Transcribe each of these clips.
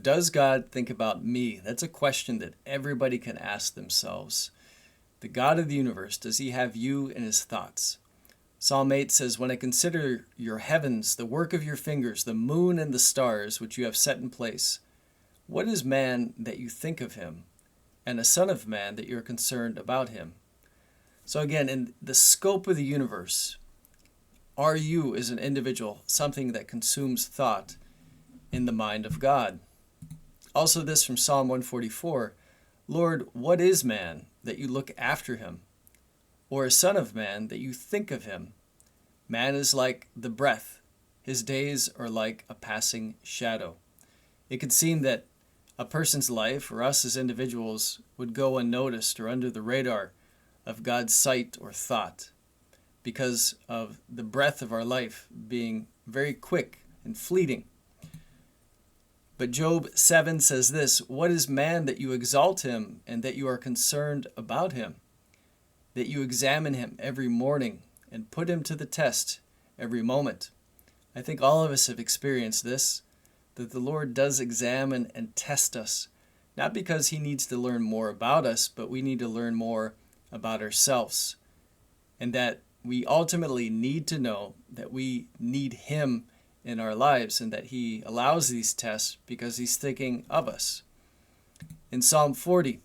Does God think about me? That's a question that everybody can ask themselves. The God of the universe, does he have you in his thoughts? Psalm 8 says, "When I consider your heavens, the work of your fingers, the moon and the stars which you have set in place, what is man that you think of him, and a son of man that you're concerned about him?" So again, in the scope of the universe, are you as an individual something that consumes thought in the mind of God? Also this from Psalm 144, "Lord, what is man that you look after him, or a son of man that you think of him? Man is like the breath. His days are like a passing shadow." It could seem that a person's life, or us as individuals, would go unnoticed or under the radar of God's sight or thought because of the breath of our life being very quick and fleeting. But Job 7 says this, "What is man that you exalt him and that you are concerned about him? That you examine him every morning and put him to the test every moment." I think all of us have experienced this, that the Lord does examine and test us, not because he needs to learn more about us, but we need to learn more about ourselves. And that we ultimately need to know that we need him in our lives and that he allows these tests because he's thinking of us. In Psalm 40,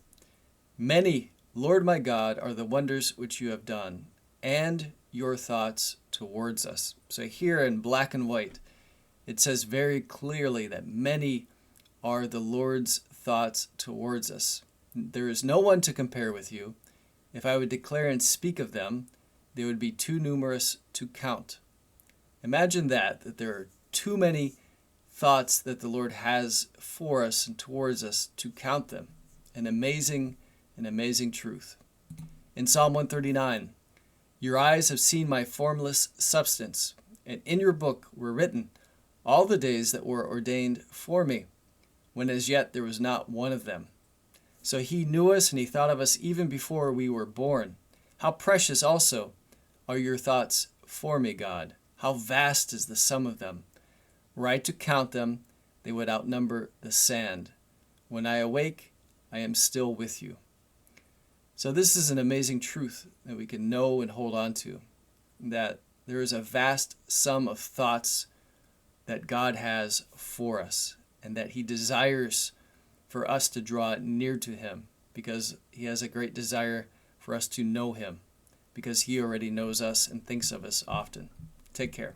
"Many, Lord my God, are the wonders which you have done, and your thoughts towards us." So here in black and white, it says very clearly that many are the Lord's thoughts towards us. There is no one to compare with you. If I would declare and speak of them, they would be too numerous to count. Imagine that there are too many thoughts that the Lord has for us and towards us to count them. An amazing truth. In Psalm 139, "Your eyes have seen my formless substance, and in your book were written all the days that were ordained for me, when as yet there was not one of them." So he knew us and he thought of us even before we were born. How precious also are your thoughts for me, God. How vast is the sum of them. Were I to count them, they would outnumber the sand. When I awake, I am still with you. So this is an amazing truth that we can know and hold on to, that there is a vast sum of thoughts that God has for us, and that he desires for us to draw near to him because he has a great desire for us to know him because he already knows us and thinks of us often. Take care.